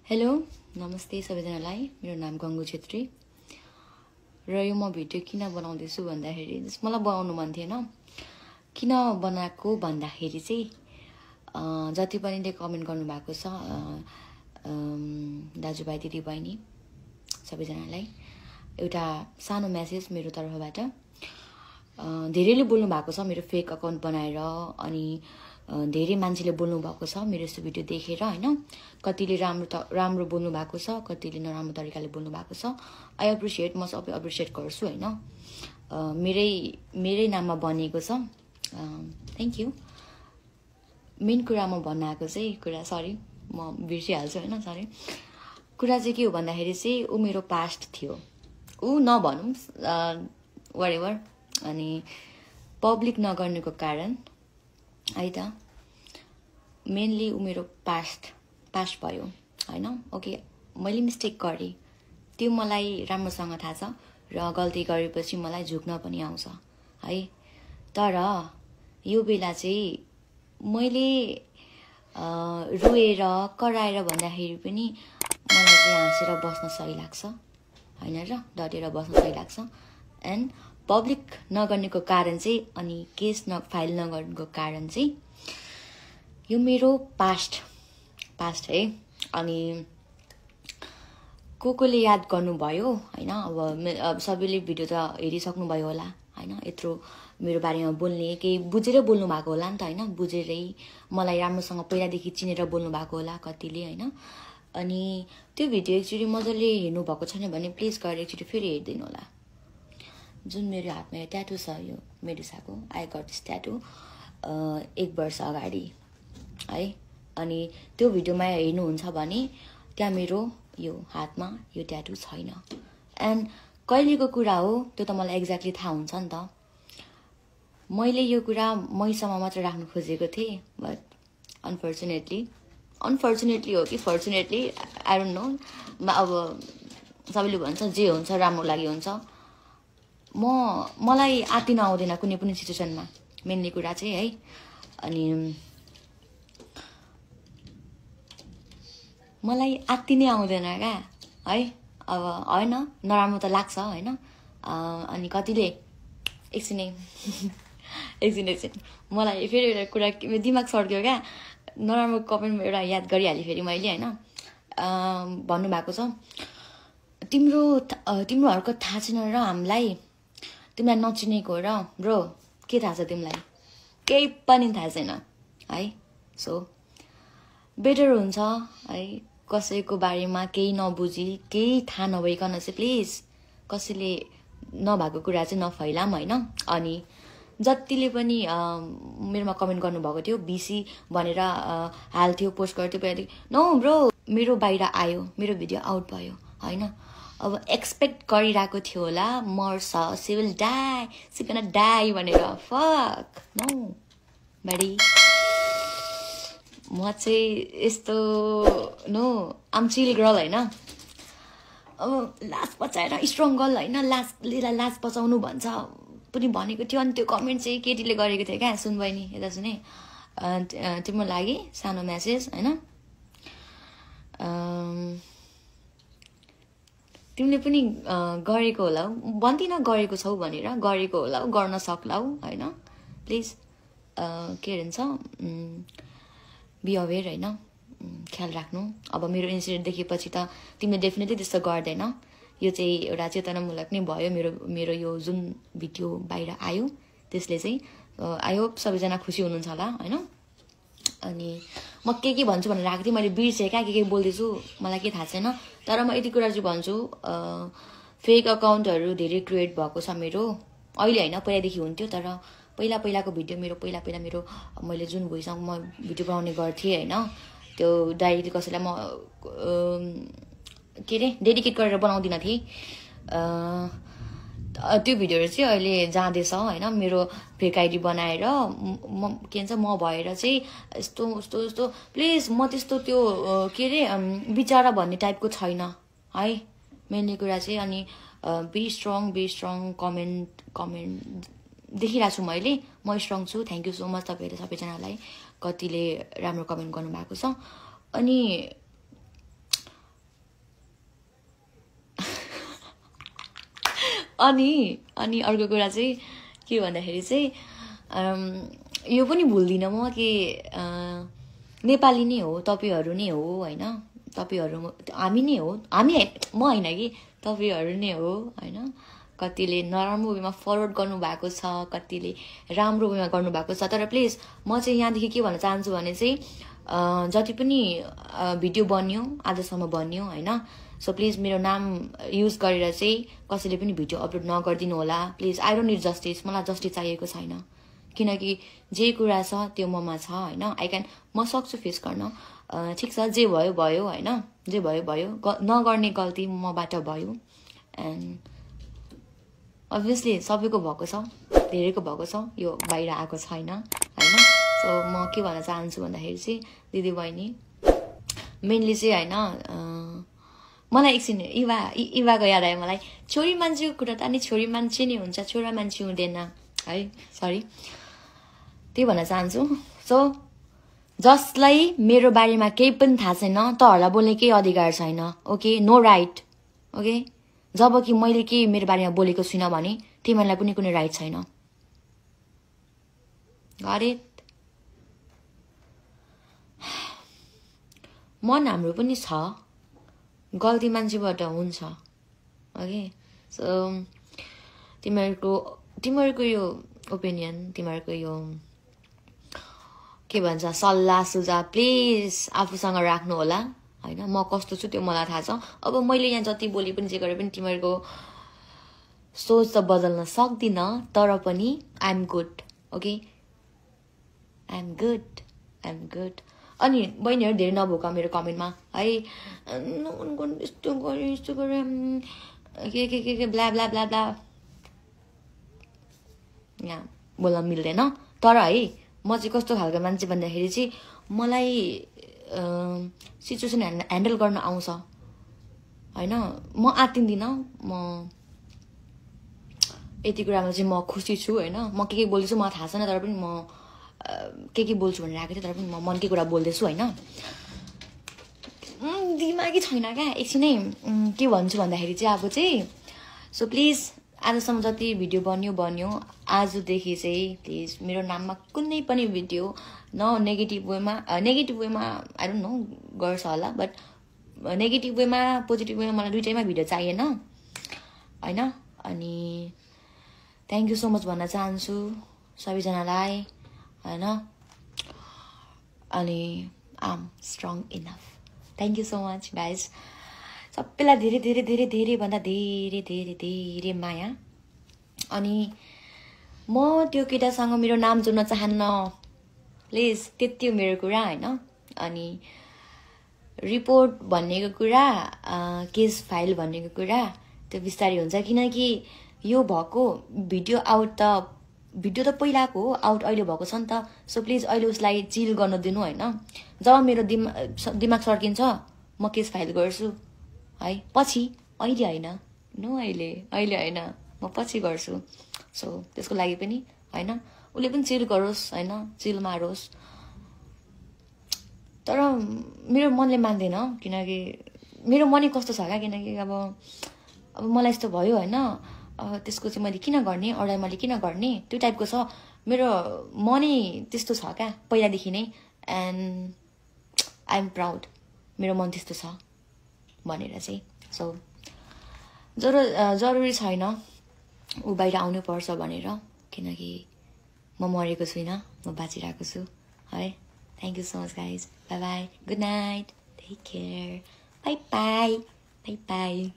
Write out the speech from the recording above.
Hello नमस्ते सबैजनालाई मेरो नाम गंगु छेत्री र यो म भिडियो किन बनाउँदैछु भन्दाखेरि मलाई बनाउनु मन थिएन किन बनाएको भन्दाखेरि चाहिँ जति पनि कमेन्ट गर्नु भएको छ दाजुभाइ दिदीबहिनी सबैजनालाई एउटा सानो मेसेज मेरो तर्फबाट धेरैले बोल्नु भएको छ मेरो फेक अकाउन्ट बनाएर अनि धेरै मान्छेले बोल्नु भएको छ मेरो यस्तो भिडियो देखेर हैन कतिले राम्रो बोल्नु भएको छ कतिले नराम्रो तरिकाले बोल्नु भएको छ आई एप्रिशिएट म सबै एप्रिशिएट गर्छु हैन मेरै नाममा बनेको छ थ्यांक यू मेन कुरा म भन्न आएको चाहिँ कुरा सरी म बिर्सिहाल्छु हैन सरी कुरा चाहिँ के हो भन्दाखेरि चाहिँ उ मेरो पास्ट थियो उ नभनौं व्हाटएभर अनि पब्लिक नगर्नुको कारण है त मेनली उ मेरो पास्ट भयो हैन ओके मैले मिस्टेक गरे त्यो मलाई राम्रोसँग थाहा छ र गल्ती गरेपछि मलाई झुक्न पनि आउँछ है तर यो बेला चाहिँ मैले रोएर कराएर भन्दाखेरि पनि मलाई चाहिँ हाँसेर बस्न सही लाग्छ हैन र डटेर बस्न सही लाग्छ एन्ड पब्लिक नगर्नेको कारण चाहिँ अनि केस फाइल नगर्नुको कारण चाहिँ यो मेरो पास्ट है अनि कोले याद गर्नुभयो हैन अब सबैले भिडियो त हेरिसक्नु भयो होला हैन यत्रो मेरो बारेमा बोल्ने केही बुझेर बोल्नु भएको होला नि त हैन बुझेरै मलाई राम्रोसँग पहिलादेखि चिनेर बोल्नु भएको होला कतिले हैन अनि त्यो भिडियो एक्चुअली मजाले हेर्नु भएको छैन भने प्लिज गएर एकचोटि फेरि हेर्दिनु होला जुन मेरो हातमा ट्याटु छ यो मेडुसाको आई गट दिस ट्याटु 1 वर्ष अगाडि है अनि त्यो भिडियोमा हेर्नुहुन्छ भने त्यहाँ मेरो यो हातमा यो ट्याटु छैन एन्ड कहिलेको कुरा हो त्यो त मलाई एक्ज्याक्टली थाहा हुन्छ नि त मैले यो कुरा मैसम्म मात्र राख्न खोजेको थिएँ बट अनफर्चुनेटली हो कि फर्चुनेटली आई डोन्ट नो अब सबैले भन्छ जे हुन्छ राम्रो लागि हुन्छ मलाई आत्तिन आउँदैन कुनै पनि सिचुएसनमा मेनली कुरा चाहिँ है अनि मलाई आत्तिनै आउँदैन क्या है अब हैन नराम्रो त लाग्छ हैन अनि कतिले एकछिन मलाई फेरि एउटा कुरा दिमाग सर्क्यो क्या नराम्रो कमेन्ट एउटा याद गरिहालेँ फेरि मैले हैन भन्नुभएको छ तिम्रोहरूको थाहा छैन र हामीलाई तिमीलाई नचिनेको र ब्रो के थाहा छ तिमीलाई केही पनि थाहा छैन है सो बेटर हुन्छ है कसैको बारेमा केही नबुझी केही थाहा नभइकन चाहिँ प्लिज कसैले नभएको कुरा चाहिँ नफैलाम हैन अनि जतिले पनि मेरोमा कमेन्ट गर्नुभएको थियो बीसी भनेर हाल्थ्यो पोस्ट गर्थ्यो पहिलादेखि नो ब्रो मेरो बाहिर आयो मेरो भिडियो आउट भयो हैन अब एक्सपेक्ट गरिरहेको थियो होला मर्छ सिविल डाई भनेर फक नो बडी म चाहिँ यस्तो नो आम चिल गर्ल हैन अब लास्ट बचाएर स्ट्रङ गर्ल हैन लास्ट बचाउनु भन्छ पनि भनेको थियो अनि त्यो कमेन्ट चाहिँ केटीले गरेको थियो क्या सुन बहिनी यता सुने तिम्रो लागि सानो मेसेज हैन तिमीले पनि गरेको होला भन्दिन गरेको छौ भनेर गरेको होला गर्न सक्लाउ हैन प्लिज के भन्छ बी अवेयर हैन ख्याल राख्नु अब मेरो इन्सिडेन्ट देखेपछि त तिमीले डेफिनेटली त्यस्तो गर्दैन यो चाहिँ एउटा चेतनामूलक नै भयो मेरो यो जुन भिडियो बाहिर आयो त्यसले चाहिँ आई होप सबैजना खुसी हुनुहुन्छ होला हैन अनि म के भन्छु भनेर राख्थे मैले बिर्सेँ क्या के बोल्दैछु मलाई के थाहा छैन तर म यति कुरा चाहिँ भन्छु फेक अकाउन्टहरू धेरै क्रिएट भएको छ मेरो अहिले हैन पहिलादेखि हुन्थ्यो तर पहिलाको भिडियो मेरो पहिला मेरो मैले जुन भोइसँग म भिडियो बनाउने गर्थेँ हैन त्यो डाइरेक्टली कसैलाई म के रे डेडिकेट गरेर बनाउँदिन थिएँ त्यो भिडियोहरु चाहिँ अहिले जाँदैछ हैन मेरो फेक आइडी बनाएर के भन्छ म भएर चाहिँ यस्तो प्लिज म त्यस्तो त्यो के रे बिचारा भन्ने टाइपको छैन है मेनली कुरा चाहिँ अनि बी स्ट्रङ कमेन्ट देखिरहेको छु मैले म स्ट्रङ छु थ्यांक यू सो मच तपाईहरु सबैजनालाई कतिले राम्रो कमेन्ट गर्नु भएको छ अनि अनि अर्को कुरा चाहिँ के भन्दाखेरि चाहिँ यो पनि भुल्दिनँ म कि नेपाली नै हो, तपाईहरू नै हो हैन, तपाईहरू हामी नै हो, म हैन कि तपाईहरू नै हो हैन। कतिले नराम्रो वेमा फरवर्ड गर्नु भएको छ, कतिले राम्रो वेमा गर्नु भएको छ। तर प्लिज म चाहिँ यहाँदेखि के भन्न चाहन्छु भने चाहिँ जति पनि भिडियो बन्यो आजसम्म बन्यो हैन, सो प्लिज मेरो नाम युज गरेर चाहिँ कसैले पनि भिडियो अपलोड नगरिदिनु होला please. I don't need justice, मलाई जस्टिस चाहिएको छैन, किनकि जे कुरा छ त्यो ममा छ हैन। म सक्छु फेस गर्न, ठिक छ, जे भयो भयो हैन, जे भयो भयो, नगर्ने गल्ती मबाट भयो। एन्ड अभियसली सबैको भएको छ, धेरैको भएको छ, यो बाहिर आएको छैन हैन। सो म के भन्न चाहन्छु भन्दाखेरि चाहिँ दिदी बहिनी मेनली चाहिँ हैन, मलाई एकछिन इवाको याद आयो मलाई। छोरी मान्छेको कुरा त अनि छोरी मान्छे नै हुन्छ, छोरा मान्छे हुँदैन है, सरी, त्यही भन्न चाहन्छु। सो जसलाई मेरो बारेमा केही पनि थाहा छैन तहरुलाई बोल्ने केही अधिकार छैन, ओके, नो राइट, ओके। जब कि मैले के मेरो बारेमा बोलेको छुइनँ भने तिमीलाई पनि कुनै राइट छैन। Got it? मन हाम्रो पनि छ, गल्ती मान्छेबाट हुन्छ, ओके। सो तिमीहरूको यो ओपिनियन, तिमीहरूको यो के भन्छ सल्लाह सुझाव प्लिज आफूसँग राख्नु होला हैन। म कस्तो छु त्यो मलाई थाहा छ। अब मैले यहाँ जति बोले पनि जे गरे पनि तिमीहरूको सोच त बदल्न सक्दिन, तर पनि I am good, okay, I am good. अनि बहिनीहरू धेरै नभोका मेरो कमेन्टमा है, यस्तो गरे के ब्ला ब्ला ब्ला ब्ला, यहाँ बोल्न मिल्दैन। तर है म चाहिँ कस्तो खालको मान्छे भन्दाखेरि चाहिँ मलाई सिचुएसन ह्यान्डल गर्न आउँछ हैन। म आत्तिन्दिनँ, म यति कुरामा चाहिँ म खुसी छु हैन। म के बोल्दैछु मलाई थाहा छैन, तर पनि म के बोल्छु भनेर आएको थिएँ, तर पनि म मनकै कुरा बोल्दैछु हैन। दिमागी छैन क्या, एकछिनै के भन्छु भन्दाखेरि चाहिँ अब चाहिँ सो प्लिज आजसम्म जति भिडियो बन्यो आजदेखि चाहिँ प्लिज मेरो नाममा कुनै पनि भिडियो न नेगेटिभ वेमा आई डोन्ट नो गर्छ होला, बट नेगेटिभ वेमा पोजिटिभ वेमा मलाई दुइटैमा भिडियो चाहिएन हैन। अनि थ्याङ्क यू सो मच भन्न चाहन्छु सबैजनालाई हैन। अनि I am strong enough. Thank you so much guys, सबैलाई धेरै धेरै धेरै धेरै भन्दा धेरै धेरै धेरै माया। अनि म त्यो केटासँग मेरो नाम जोड्न चाहन्न प्लिज, त्यति हो मेरो कुरा हैन। अनि रिपोर्ट भन्नेको कुरा, केस फाइल भन्नेको कुरा त्यो बिस्तारै हुन्छ, किनकि यो भएको भिडियो त पहिलाको हो, आउट अहिले भएको छ नि त। सो प्लिज अहिले उसलाई चिल गर्न दिनु हैन। जब मेरो दिमाग सर्किन्छ म केस फाइल गर्छु है, पछि, अहिले होइन, नो अहिले होइन, म पछि गर्छु। सो त्यसको लागि पनि हैन, उसले पनि चिल गरोस् हैन, चिल मारोस्। तर मेरो मनले मान्दैन, किनकि मेरो मनै कस्तो छ क्या, किनकि अब मलाई यस्तो भयो हैन, त्यसको चाहिँ मैले किन गर्ने, अरूलाई मैले किन गर्ने, त्यो टाइपको छ मेरो मनै, त्यस्तो छ क्या पहिलादेखि नै। एन्ड आई एम प्राउड मेरो मन त्यस्तो छ भनेर चाहिँ। सो जरुरी छैन ऊ बाहिर आउनु पर्छ भनेर, किनकि म मरेको छुइनँ, म बाँचिरहेको छु है। Thank you so much guys, bye bye, good night, take care, bye bye, bye by.